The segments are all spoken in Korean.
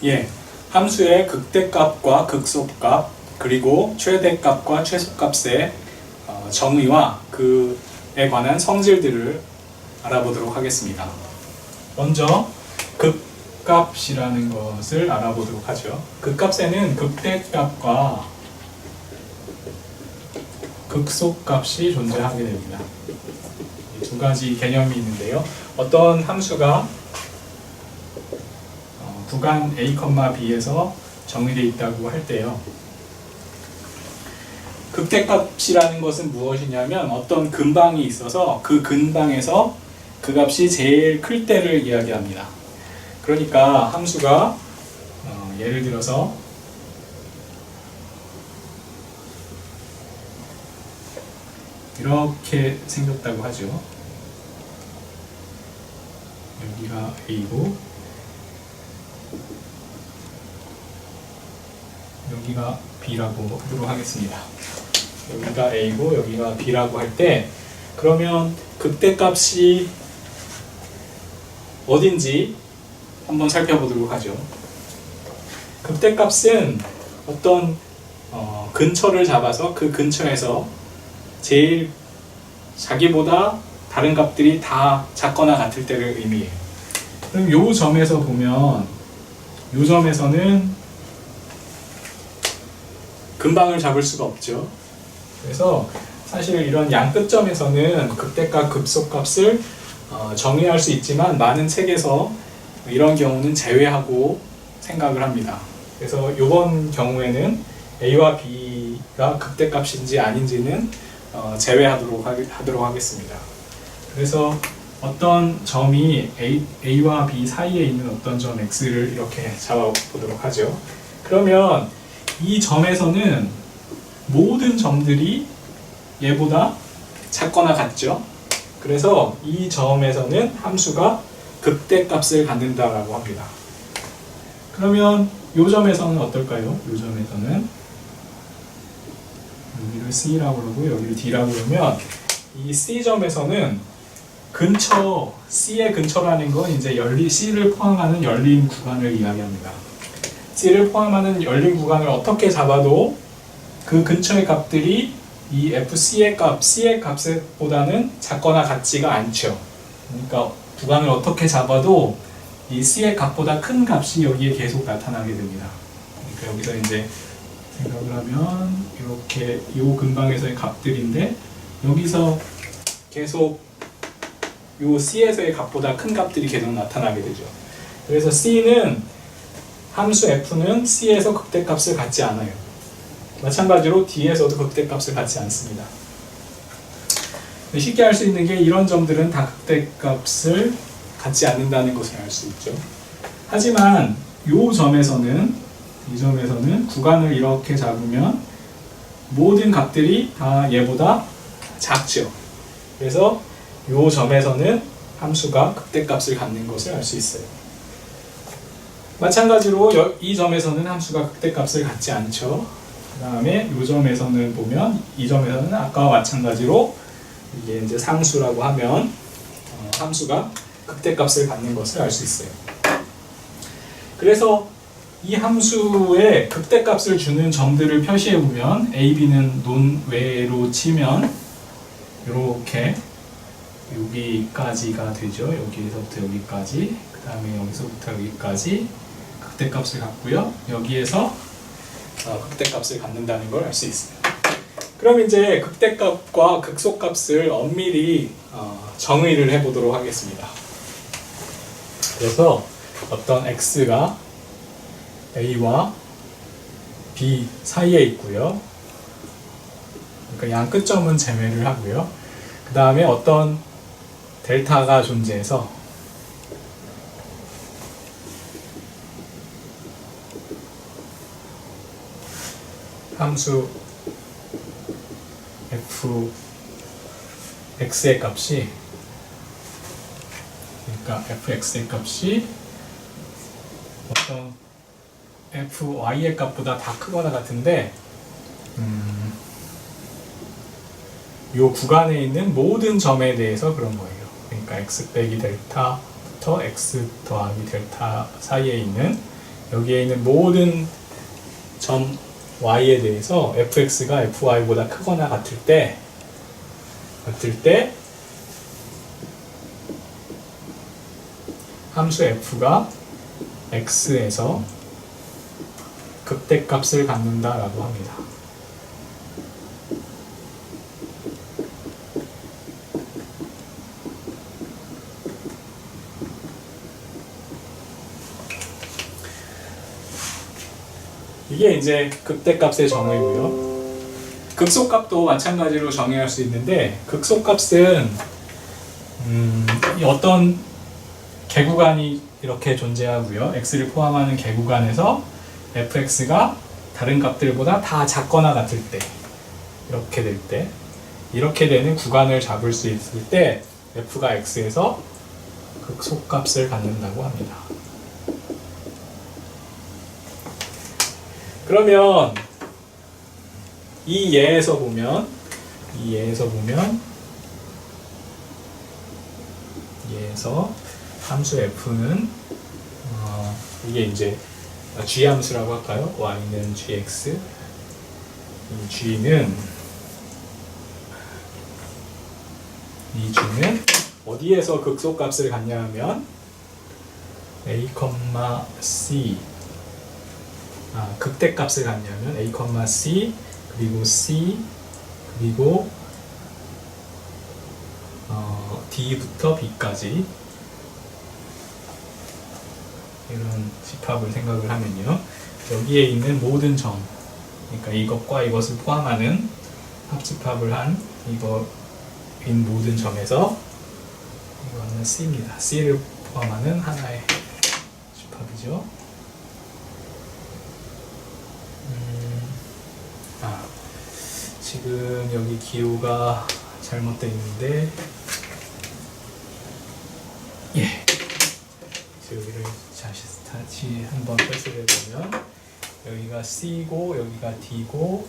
예, 함수의 극대값과 극소값 그리고 최대값과 최소값의 정의와 그에 관한 성질들을 알아보도록 하겠습니다. 먼저 극값이라는 것을 알아보도록 하죠. 극값에는 극대값과 극소값이 존재하게 됩니다. 이 두 가지 개념이 있는데요. 어떤 함수가 구간 a, b에서 정의되어 있다고 할 때요. 극대값이라는 것은 무엇이냐면 어떤 근방이 있어서 그 근방에서 그 값이 제일 클 때를 이야기합니다. 그러니까 함수가 예를 들어서 이렇게 생겼다고 하죠. 여기가 a고 여기가 b라고 하도록 하겠습니다. 여기가 a고 여기가 b라고 할 때 그러면 극대값이 어딘지 한번 살펴보도록 하죠. 극대값은 어떤 근처를 잡아서 그 근처에서 제일 자기보다 다른 값들이 다 작거나 같을 때를 의미해요. 그럼 요 점에서 보면 요 점에서는 근방을 잡을 수가 없죠. 그래서 사실 이런 양 끝점에서는 극대값, 극소값을 정의할 수 있지만 많은 책에서 이런 경우는 제외하고 생각을 합니다. 그래서 이번 경우에는 a와 b가 극대값인지 아닌지는 제외하도록 하겠습니다. 그래서 어떤 점이 a와 b 사이에 있는 어떤 점 x를 이렇게 잡아보도록 하죠. 그러면 이 점에서는 모든 점들이 얘보다 작거나 같죠. 그래서 이 점에서는 함수가 극대값을 갖는다라고 합니다. 그러면 이 점에서는 어떨까요? 이 점에서는 여기를 C라고 그러고 여기를 D라고 그러면 이 C점에서는 근처, C의 근처라는 건 이제 C를 포함하는 열린 구간을 이야기합니다. C를 포함하는 열린 구간을 어떻게 잡아도 그 근처의 값들이 이 FC의 값, C의 값보다는 작거나 같지가 않죠. 그러니까 구간을 어떻게 잡아도 이 C의 값보다 큰 값이 여기에 계속 나타나게 됩니다. 그러니까 여기서 이제 생각을 하면 이렇게 이 근방에서의 값들인데 여기서 계속 이 C에서의 값보다 큰 값들이 계속 나타나게 되죠. 그래서 C는 함수 F는 C에서 극대값을 갖지 않아요. 마찬가지로 D에서도 극대값을 갖지 않습니다. 쉽게 알 수 있는 게 이런 점들은 다 극대값을 갖지 않는다는 것을 알 수 있죠. 하지만 이 점에서는 구간을 이렇게 잡으면 모든 값들이 다 얘보다 작죠. 그래서 이 점에서는 함수가 극대값을 갖는 것을 알 수 있어요. 마찬가지로 이 점에서는 함수가 극대값을 갖지 않죠. 그 다음에 이 점에서는 보면 이 점에서는 아까와 마찬가지로 이게 이제 상수라고 하면 함수가 극대값을 갖는 것을 알 수 있어요. 그래서 이 함수의 극대값을 주는 점들을 표시해 보면 a, b는 논외로 치면 이렇게 여기까지가 되죠. 여기서부터 여기까지, 그 다음에 여기서부터 여기까지 극대값을 갖고요. 여기에서 극대값을 갖는다는 걸 알 수 있어요. 그럼 이제 극대값과 극소값을 엄밀히 정의를 해보도록 하겠습니다. 그래서 어떤 x가 a와 b 사이에 있고요. 그러니까 양 끝점은 제외를 하고요. 그 다음에 어떤 델타가 존재해서 함수 fx의 값이 그러니까 fx의 값이 어떤 fy의 값보다 다 크거나 같은데 이 구간에 있는 모든 점에 대해서 그런 거예요. 그러니까 x 빼기 델타부터 x 더하기 델타 사이에 있는 여기에 있는 모든 점 y에 대해서 fx가 fy보다 크거나 같을 때 함수 f가 x에서 극대값을 갖는다라고 합니다. 이게 이제 극대값의 정의고요. 극소값도 마찬가지로 정의할 수 있는데, 극소값은 어떤 개구간이 이렇게 존재하고요. x를 포함하는 개구간에서 fx가 다른 값들보다 다 작거나 같을 때, 이렇게 될 때, 이렇게 되는 구간을 잡을 수 있을 때 f가 x에서 극소값을 갖는다고 합니다. 그러면 이 예에서 보면 예에서 함수 f는 이게 이제 g 함수라고 할까요? y는 gx, 이 g는 어디에서 극소값을 갖냐 하면 a, c 극대값을 갖냐면 a, c 그리고 c 그리고 d부터 b까지 이런 집합을 생각을 하면요. 여기에 있는 모든 점, 그러니까 이것과 이것을 포함하는 합집합을 한 이거인 모든 점에서 이거는 c입니다. c를 포함하는 하나의 집합이죠. 지금 여기 기호가 잘못되어 있는데, 여기를 다시 한번 표시를 해보면 여기가 C고 여기가 D고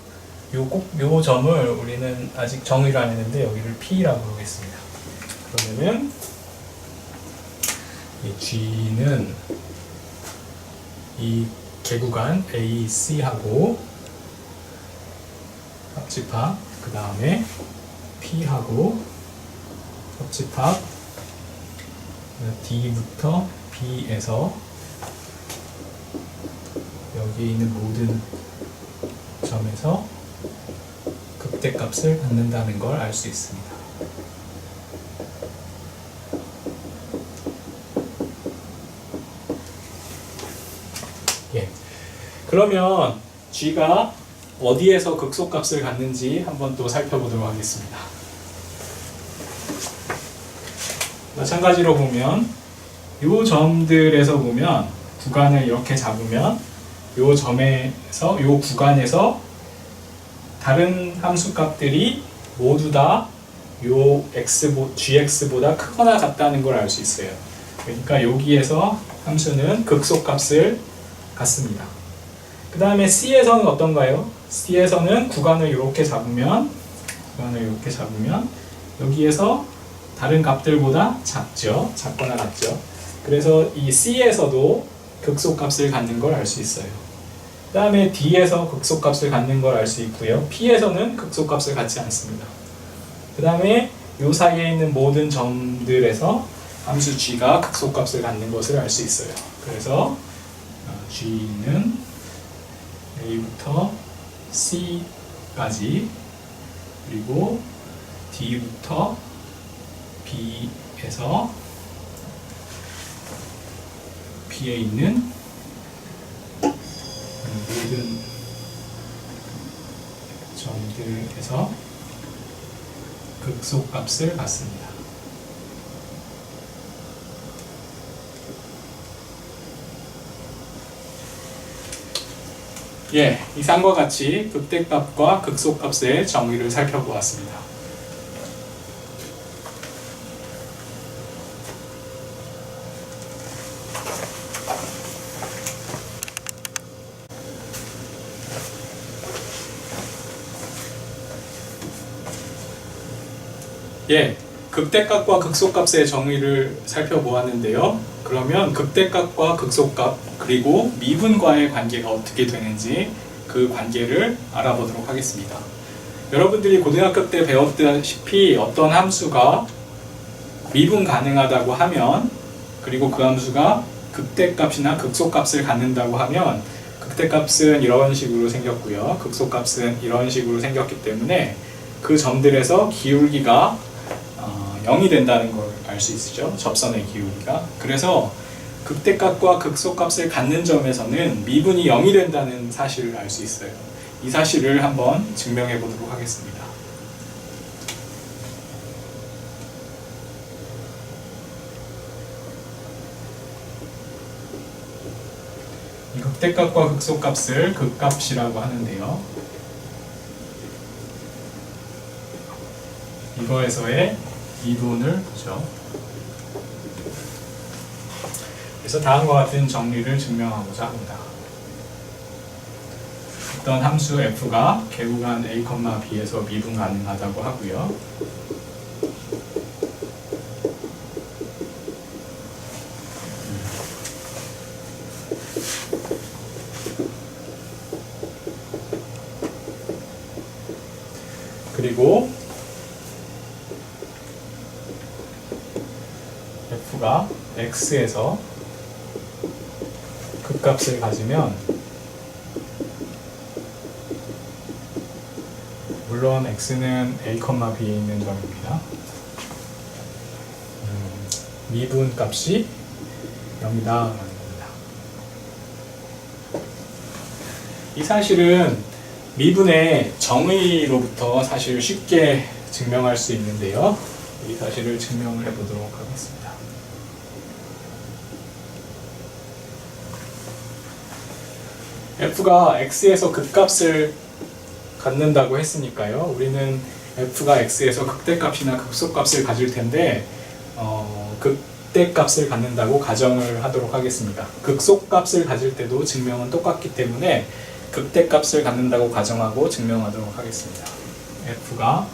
요 점을 우리는 아직 정의를 안 했는데 여기를 P라고 하겠습니다. 그러면은 이 G는 이 개구간 AC하고 합집합, 그 다음에 P하고 합집합, D부터 B에서 여기 있는 모든 점에서 극대값을 갖는다는 걸 알 수 있습니다. 그러면 G가 어디에서 극소값을 갖는지 한번 또 살펴보도록 하겠습니다. 마찬가지로 보면 이 점들에서 보면 구간을 이렇게 잡으면 이 점에서 이 구간에서 다른 함수값들이 모두 다 요 gx보다 크거나 같다는 걸 알 수 있어요. 그러니까 여기에서 함수는 극소값을 갖습니다. 그 다음에 C에서는 어떤가요? C에서는 구간을 이렇게 잡으면 여기에서 다른 값들보다 작거나 같죠. 그래서 이 C에서도 극소값을 갖는 걸 알 수 있어요. 그 다음에 D에서 극소값을 갖는 걸 알 수 있고요. P에서는 극소값을 갖지 않습니다. 그 다음에 이 사이에 있는 모든 점들에서 함수 G가 극소값을 갖는 것을 알 수 있어요. 그래서 G는 A부터 C까지 그리고 D부터 B에서 B에 있는 모든 점들에서 극소값을 갖습니다. 이상과 같이 극대값과 극소값의 정의를 살펴보았습니다. 극대값과 극소값의 정의를 살펴보았는데요. 그러면 극대값과 극소값 그리고 미분과의 관계가 어떻게 되는지 그 관계를 알아보도록 하겠습니다. 여러분들이 고등학교 때 배웠다시피 어떤 함수가 미분 가능하다고 하면, 그리고 그 함수가 극대값이나 극소값을 갖는다고 하면, 극대값은 이런 식으로 생겼고요, 극소값은 이런 식으로 생겼기 때문에 그 점들에서 기울기가 0이 된다는 걸 알 수 있으죠. 접선의 기울기가. 그래서 극대값과 극소값을 갖는 점에서는 미분이 0이 된다는 사실을 알 수 있어요. 이 사실을 한번 증명해 보도록 하겠습니다. 이 극대값과 극소값을 극값이라고 하는데요. 이거에서의 미분을 보죠. 그래서 다음과 같은 정리를 증명하고자 합니다. 어떤 함수 f가 개구간 a, b에서 미분 가능하다고 하고요. 그리고 f가 x에서 극값을 가지면, 물론 x는 a, b에 있는 점입니다. 미분 값이 0이다 라는 겁니다. 이 사실은 미분의 정의로부터 사실 쉽게 증명할 수 있는데요. 이 사실을 증명을 해보도록 하겠습니다. f가 x에서 극값을 갖는다고 했으니까요. 우리는 f가 x에서 극대값이나 극소값을 가질 텐데 극대값을 갖는다고 가정을 하도록 하겠습니다. 극소값을 가질 때도 증명은 똑같기 때문에 극대값을 갖는다고 가정하고 증명하도록 하겠습니다. f가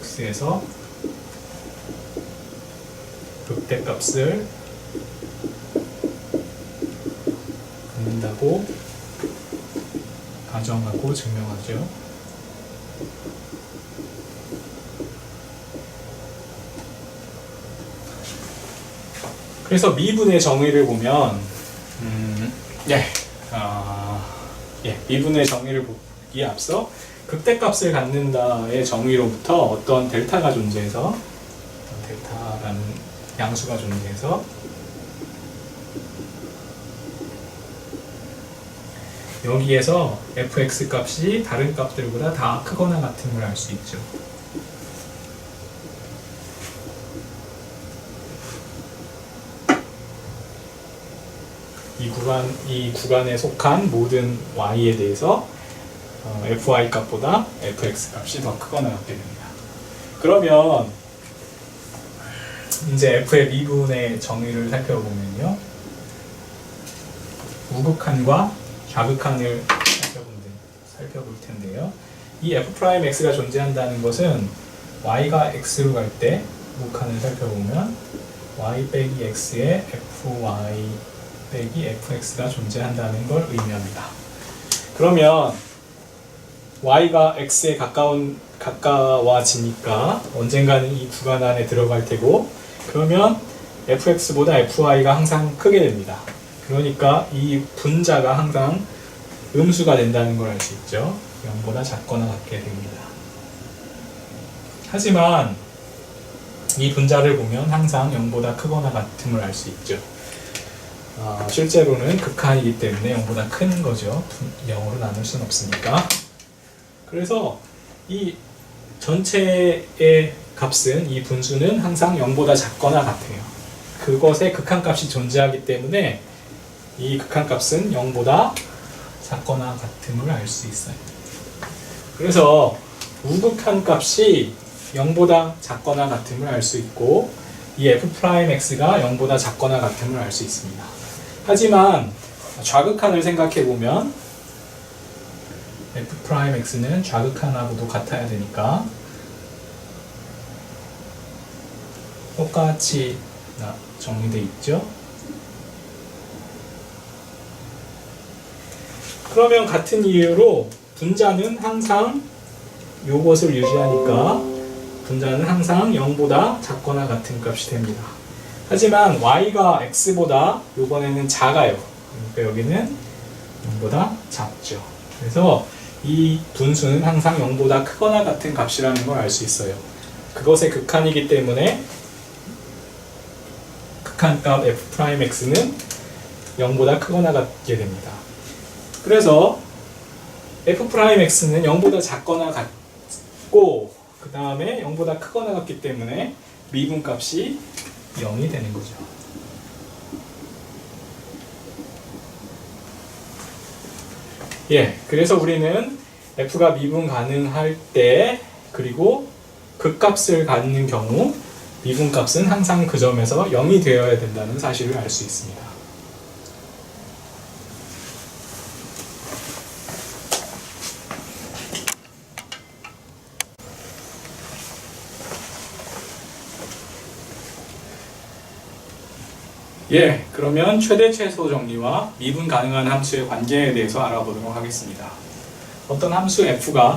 x에서 극대값을 갖는다고 가정하고 증명하죠. 그래서 미분의 정의를 보면 미분의 정의를 보기에 앞서 극대값을 갖는다의 정의로부터 어떤 델타가 존재해서, 델타라는 양수가 존재해서 여기에서 fx 값이 다른 값들보다 다 크거나 같음을 알 수 있죠. 이 구간에 속한 모든 y에 대해서 fy 값보다 fx 값이 더 크거나 같게 됩니다. 그러면 이제 f의 미분의 정의를 살펴보면요, 우극한과 좌극한을 살펴볼 텐데요. 이 f'x가 존재한다는 것은 y가 x로 갈 때 우극한을 살펴보면 y 빼기 x에 fy 빼기 fx가 존재한다는 걸 의미합니다. 그러면 y가 x에 가까워지니까 언젠가는 이 구간 안에 들어갈 테고, 그러면 fx보다 fy가 항상 크게 됩니다. 그러니까 이 분자가 항상 음수가 된다는 걸 알 수 있죠. 0보다 작거나 같게 됩니다. 하지만 이 분자를 보면 항상 0보다 크거나 같음을 알 수 있죠. 실제로는 극한이기 때문에 0보다 큰 거죠. 0으로 나눌 수는 없으니까. 그래서 이 전체의 값은, 이 분수는 항상 0보다 작거나 같아요. 그것에 극한값이 존재하기 때문에 이 극한값은 0보다 작거나 같음을 알 수 있어요. 그래서 우극한값이 0보다 작거나 같음을 알 수 있고, 이 f'x가 0보다 작거나 같음을 알 수 있습니다. 하지만 좌극한을 생각해보면 f'x는 좌극한하고도 같아야 되니까 똑같이 정리되어 있죠. 그러면 같은 이유로 분자는 항상 요것을 유지하니까 분자는 항상 0보다 작거나 같은 값이 됩니다. 하지만 y가 x보다 요번에는 작아요. 그러니까 여기는 0보다 작죠. 그래서 이 분수는 항상 0보다 크거나 같은 값이라는 걸 알 수 있어요. 그것의 극한이기 때문에 극한값 f'x는 0보다 크거나 같게 됩니다. 그래서 f'x는 0보다 작거나 같고 그 다음에 0보다 크거나 같기 때문에 미분값이 0이 되는 거죠. 예, 그래서 우리는 f가 미분 가능할 때 그리고 극값을 갖는 경우 미분값은 항상 그 점에서 0이 되어야 된다는 사실을 알 수 있습니다. 예, 그러면 최대 최소 정리와 미분 가능한 함수의 관계에 대해서 알아보도록 하겠습니다. 어떤 함수 f가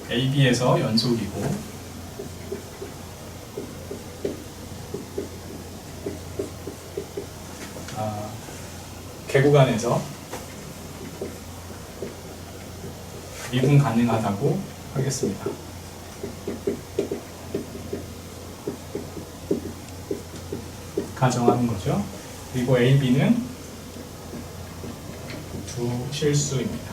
a, b에서 연속이고 개구간에서 미분 가능하다고 하겠습니다. 가정하는 거죠. 그리고 a, b는 두 실수입니다.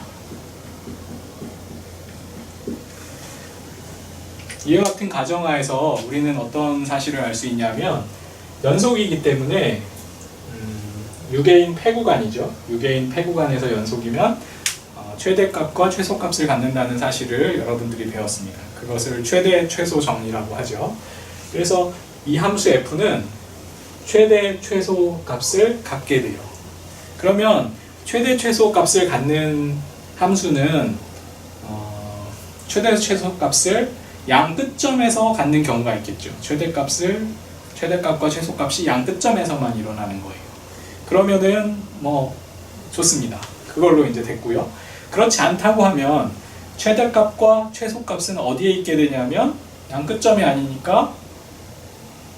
이와 같은 가정하에서 우리는 어떤 사실을 알 수 있냐면 연속이기 때문에 6개인 폐구간이죠. 6개인 폐구간에서 연속이면 최대값과 최소값을 갖는다는 사실을 여러분들이 배웠습니다. 그것을 최대 최소 정리라고 하죠. 그래서 이 함수 f는 최대 최소 값을 갖게 돼요. 그러면 최대 최소 값을 갖는 함수는 최대 최소 값을 양 끝점에서 갖는 경우가 있겠죠. 최대값과 최소값이 양 끝점에서만 일어나는 거예요. 그러면은 좋습니다. 그걸로 이제 됐고요. 그렇지 않다고 하면 최대값과 최소값은 어디에 있게 되냐면 양 끝점이 아니니까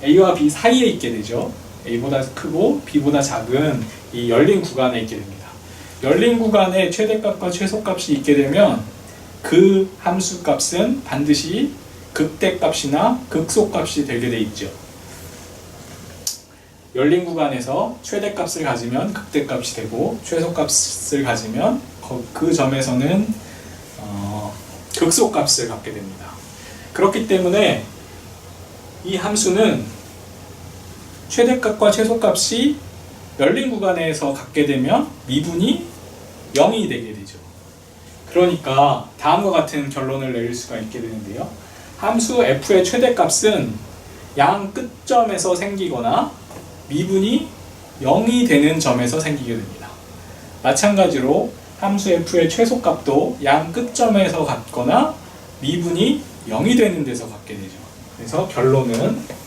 A와 B 사이에 있게 되죠. A보다 크고 B보다 작은 이 열린 구간에 있게 됩니다. 열린 구간에 최대값과 최소값이 있게 되면 그 함수 값은 반드시 극대값이나 극소값이 되게 돼 있죠. 열린 구간에서 최대값을 가지면 극대값이 되고 최소값을 가지면 그 점에서는 극소값을 갖게 됩니다. 그렇기 때문에 이 함수는 최대값과 최소값이 열린 구간에서 갖게 되면 미분이 0이 되게 되죠. 그러니까 다음과 같은 결론을 내릴 수가 있게 되는데요. 함수 f의 최대값은 양 끝점에서 생기거나 미분이 0이 되는 점에서 생기게 됩니다. 마찬가지로 함수 f의 최소값도 양 끝점에서 갖거나 미분이 0이 되는 데서 갖게 되죠. 그래서 결론은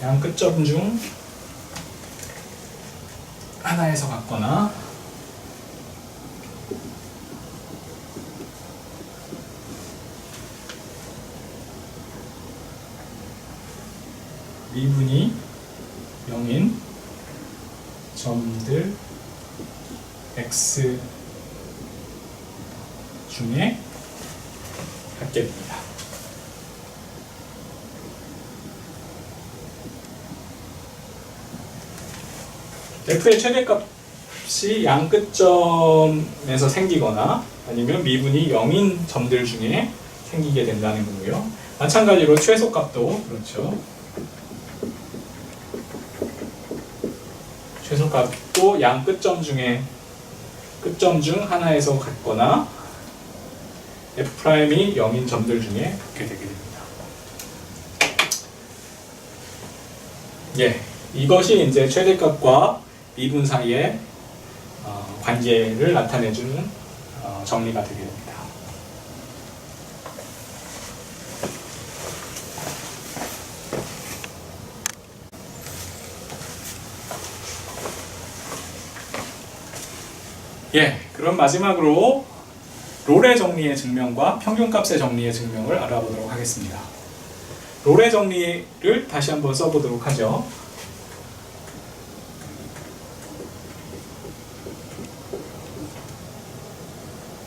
양 끝점 중 하나에서 갖거나 미분이 0인 점들 x 중에 갖게 됩니다. f의 최대값이 양 끝점에서 생기거나 아니면 미분이 0인 점들 중에 생기게 된다는 거고요. 마찬가지로 최소값도 그렇죠. 최소값도 양 끝점 중 하나에서 갖거나 F'이 0인 점들 중에 붙게 되게 됩니다. 예, 이것이 이제 최대값과 미분 사이의 관계를 나타내주는 정리가 되게 됩니다. 예, 그럼 마지막으로 롤의 정리의 증명과 평균값의 정리의 증명을 알아보도록 하겠습니다. 롤의 정리를 다시 한번 써보도록 하죠.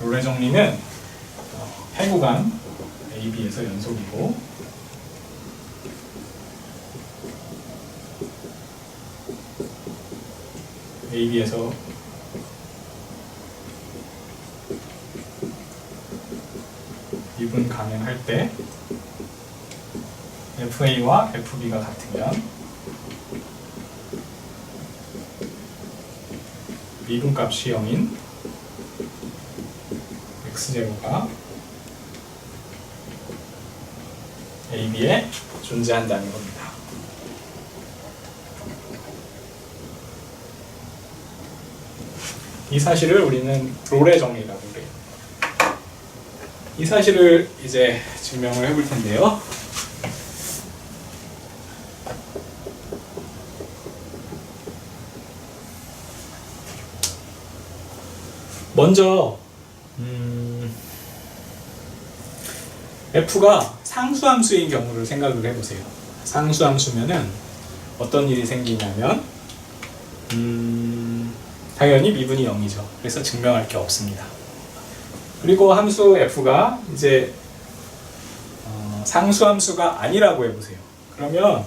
롤의 정리는 해구간 AB에서 연속이고 AB에서 미분 가능할 때 FA와 FB가 같으면 미분값이 0인 X제로가 AB에 존재한다는 겁니다. 이 사실을 우리는 롤의 정리라고 그래요. 이 사실을 이제 증명을 해볼 텐데요. 먼저 F가 상수함수인 경우를 생각을 해보세요. 상수함수면은 어떤 일이 생기냐면 당연히 미분이 0이죠. 그래서 증명할 게 없습니다. 그리고 함수 F가 이제 상수함수가 아니라고 해보세요. 그러면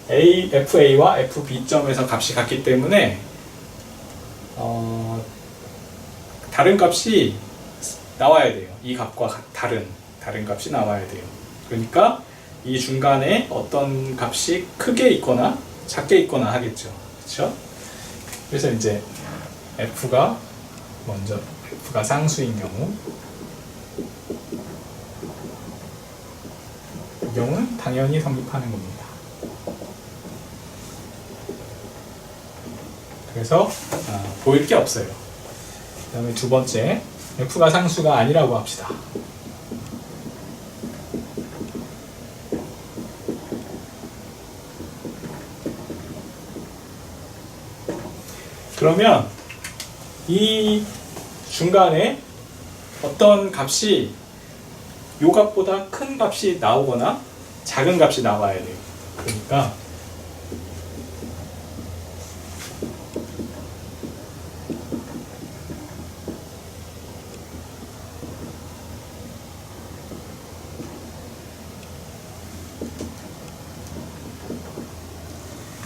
FA와 FB점에서 값이 같기 때문에 다른 값이 나와야 돼요. 이 값과 다른 값이 나와야 돼요. 그러니까 이 중간에 어떤 값이 크게 있거나 작게 있거나 하겠죠. 그렇죠? 그래서 이제 F가 상수인 경우, 이 경우는 당연히 성립하는 겁니다. 그래서 보일 게 없어요. 그 다음에 두 번째, F가 상수가 아니라고 합시다. 그러면 이 중간에 어떤 값이 요 값보다 큰 값이 나오거나 작은 값이 나와야 돼요. 그러니까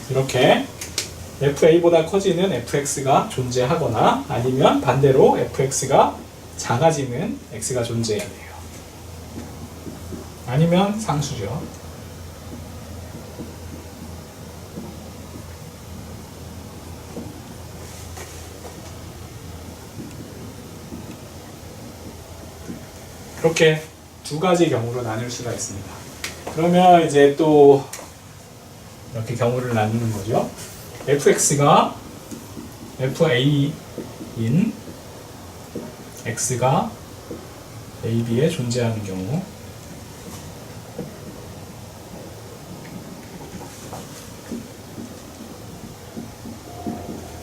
이렇게 FA보다 커지는 FX가 존재하거나 아니면 반대로 FX가 작아지는 X가 존재해야 돼요. 아니면 상수죠. 그렇게 두 가지 경우로 나눌 수가 있습니다. 그러면 이제 또 이렇게 경우를 나누는 거죠. fx가 fa인 x가 ab에 존재하는 경우,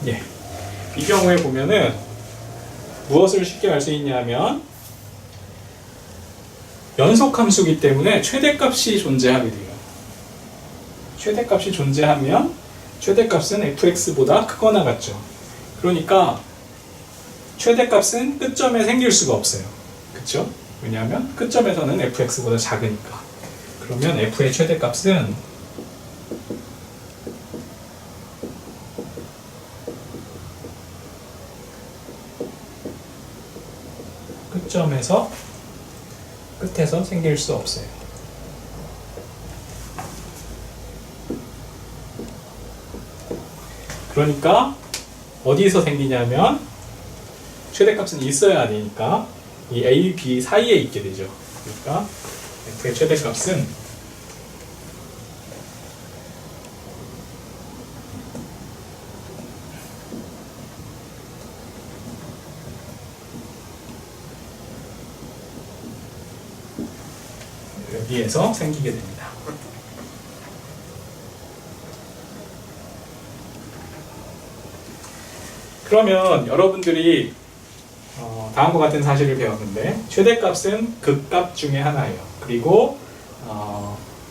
예, 이 경우에 보면은 무엇을 쉽게 알 수 있냐면 연속함수이기 때문에 최대값이 존재하게 돼요. 최대값이 존재하면 최대값은 fx보다 크거나 같죠. 그러니까 최대값은 끝점에 생길 수가 없어요. 그쵸? 왜냐하면 끝점에서는 fx보다 작으니까. 그러면 f의 최대값은 끝에서 생길 수 없어요. 그러니까 어디서 생기냐면 최대값은 있어야 되니까 이 A, B 사이에 있게 되죠. 그러니까 f의 최대값은 여기에서 생기게 됩니다. 그러면 여러분들이 다음과 같은 사실을 배웠는데 최대값은 극값 중에 하나예요. 그리고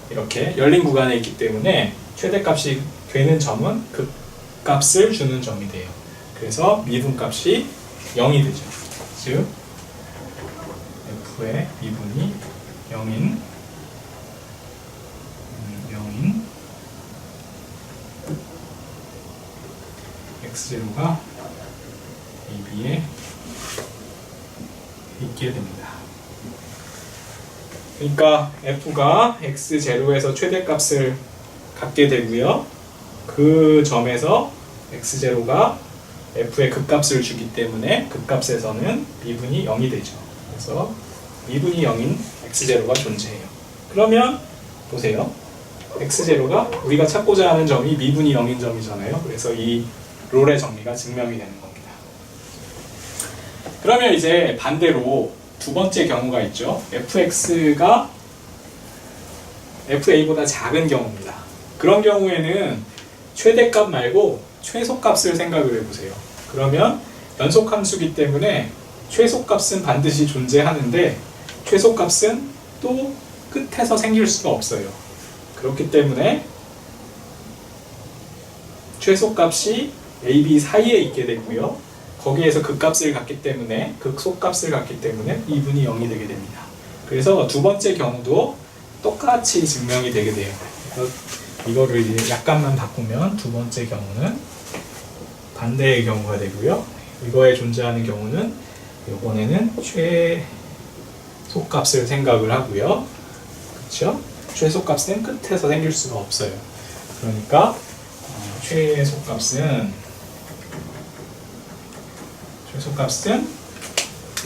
이렇게 열린 구간에 있기 때문에 최대값이 되는 점은 극값을 주는 점이 돼요. 그래서 미분값이 0이 되죠. 즉 f의 미분이 0인 x0가 AB에 있게 됩니다. 그러니까 f가 x0에서 최대값을 갖게 되고요. 그 점에서 x0가 f의 극값을 주기 때문에 극값에서는 미분이 0이 되죠. 그래서 미분이 0인 x0가 존재해요. 그러면 보세요. x0가 우리가 찾고자 하는 점이 미분이 0인 점이잖아요. 그래서 이 롤의 정리가 증명이 되는 겁니다. 그러면 이제 반대로 두 번째 경우가 있죠. fx가 fa보다 작은 경우입니다. 그런 경우에는 최대값 말고 최소값을 생각을 해보세요. 그러면 연속함수기 때문에 최소값은 반드시 존재하는데 최소값은 또 끝에서 생길 수가 없어요. 그렇기 때문에 최소값이 a, b 사이에 있게 되고요. 거기에서 극값을 갖기 때문에 극소값을 갖기 때문에 미분이 0이 되게 됩니다. 그래서 두 번째 경우도 똑같이 증명이 되게 돼요. 이거를 이제 약간만 바꾸면 두 번째 경우는 반대의 경우가 되고요. 이거에 존재하는 경우는 이번에는 최소값을 생각을 하고요. 그렇죠? 최소값은 끝에서 생길 수가 없어요. 그러니까 최소값은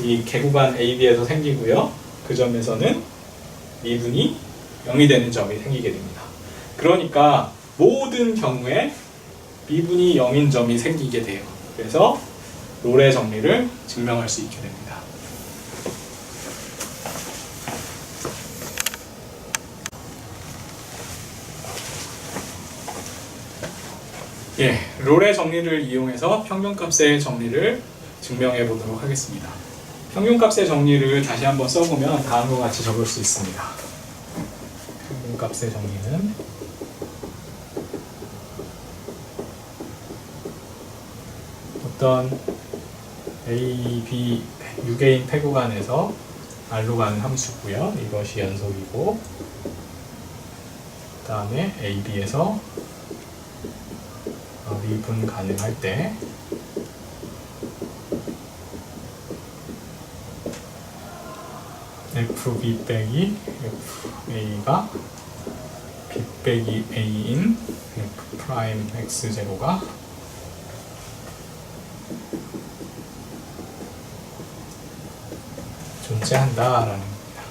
이 개구간 AB에서 생기고요. 그 점에서는 미분이 0이 되는 점이 생기게 됩니다. 그러니까 모든 경우에 미분이 0인 점이 생기게 돼요. 그래서 롤의 정리를 증명할 수 있게 됩니다. 예, 롤의 정리를 이용해서 평균값의 정리를 증명해 보도록 하겠습니다. 평균값의 정리를 다시 한번 써보면 다음과 같이 적을 수 있습니다. 평균값의 정리는 어떤 A, B, 6개인 폐구간에서 R로 가는 함수고요. 이것이 연속이고 그 다음에 A, B에서 미분 가능할 때 FB 빼기 FA가 B 빼기 A인 F 프라임 X0가 존재한다라는 겁니다.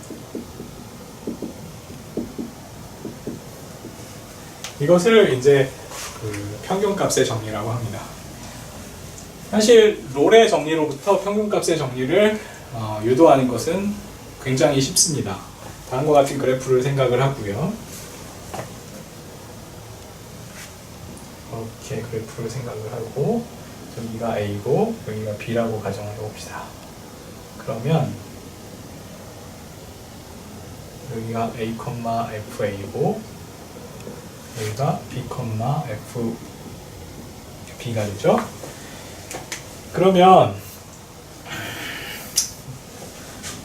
이것을 이제 평균값의 정리라고 합니다. 사실 롤의 정리로부터 평균값의 정리를 유도하는 것은 굉장히 쉽습니다. 다음과 같은 그래프를 생각을 하고요. 이렇게 그래프를 생각을 하고 여기가 A고 여기가 B라고 가정을 해봅시다. 그러면 여기가 A, FA고 여기가 B, FB가 되죠. 그러면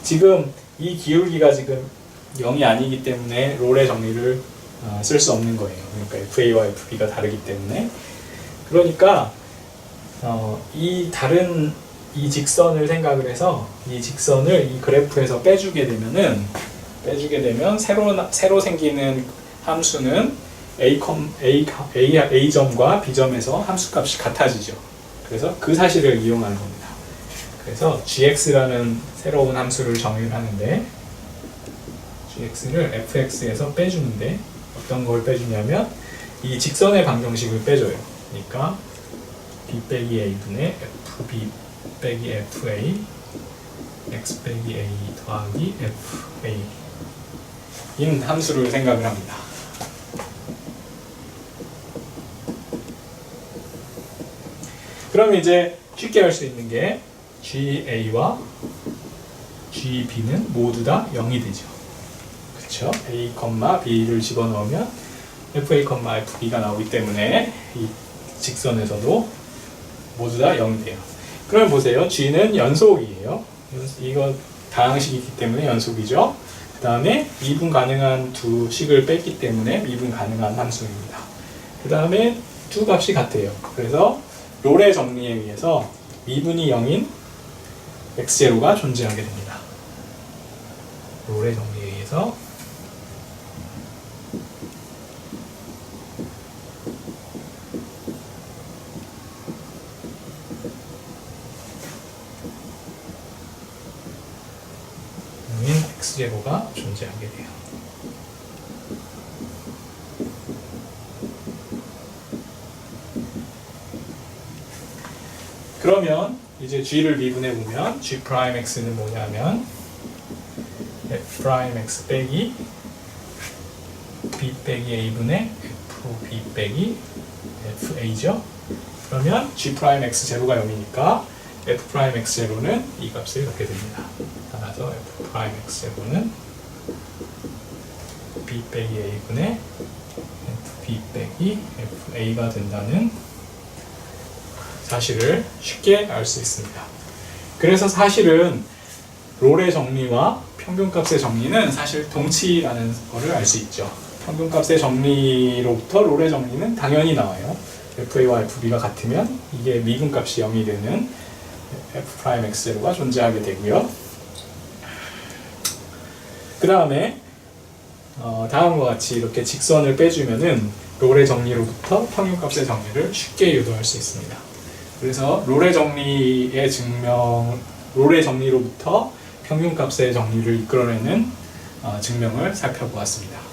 지금 이 기울기가 지금 0이 아니기 때문에 롤의 정리를 쓸 수 없는 거예요. 그러니까 FA와 FB가 다르기 때문에. 그러니까 이 다른 이 직선을 생각을 해서 이 직선을 이 그래프에서 빼주게 되면 새로 생기는 함수는 A점과 B점에서 함수값이 같아지죠. 그래서 그 사실을 이용하는 겁니다. 그래서 gx라는 새로운 함수를 정의를 하는데 gx를 fx에서 빼주는데 어떤 걸 빼주냐면 이 직선의 방정식을 빼줘요. 그러니까 b 빼기 a분의 fb 빼기 fa x 빼기 a 더하기 fa 인 함수를 생각을 합니다. 그럼 이제 쉽게 할 수 있는 게 GA와 GB는 모두 다 0이 되죠. 그렇죠? A, B를 집어넣으면 FA, FB가 나오기 때문에 이 직선에서도 모두 다 0이 돼요. 그럼 보세요. G는 연속이에요. 이거 다항식이기 때문에 연속이죠. 그 다음에 미분 가능한 두 식을 뺐기 때문에 미분 가능한 함수입니다. 그 다음에 두 값이 같아요. 그래서 롤의 정리에 의해서 미분이 0인 x0가 존재하게 됩니다. 롤의 정리에 의해서 x0가 존재하게 돼요. 그러면 이제 g를 미분해 보면 g'x는 뭐냐면 f'x 빼기 b 빼기 a분의 fb 빼기 fa죠. 그러면 g'x 제로가 0이니까 f'x 제로는 이 값을 갖게 됩니다. 따라서 f'x 제로는 b 빼기 a분의 fb 빼기 fa가 된다는 사실을 쉽게 알 수 있습니다. 그래서 사실은 롤의 정리와 평균값의 정리는 사실 동치라는 것을 알 수 있죠. 평균값의 정리로부터 롤의 정리는 당연히 나와요. FA와 FB가 같으면 이게 미분값이 0이 되는 F'X0가 존재하게 되고요. 그 다음에 다음과 같이 이렇게 직선을 빼주면은 롤의 정리로부터 평균값의 정리를 쉽게 유도할 수 있습니다. 그래서 롤의 정리로부터 평균값의 정리를 이끌어내는 증명을 살펴보았습니다.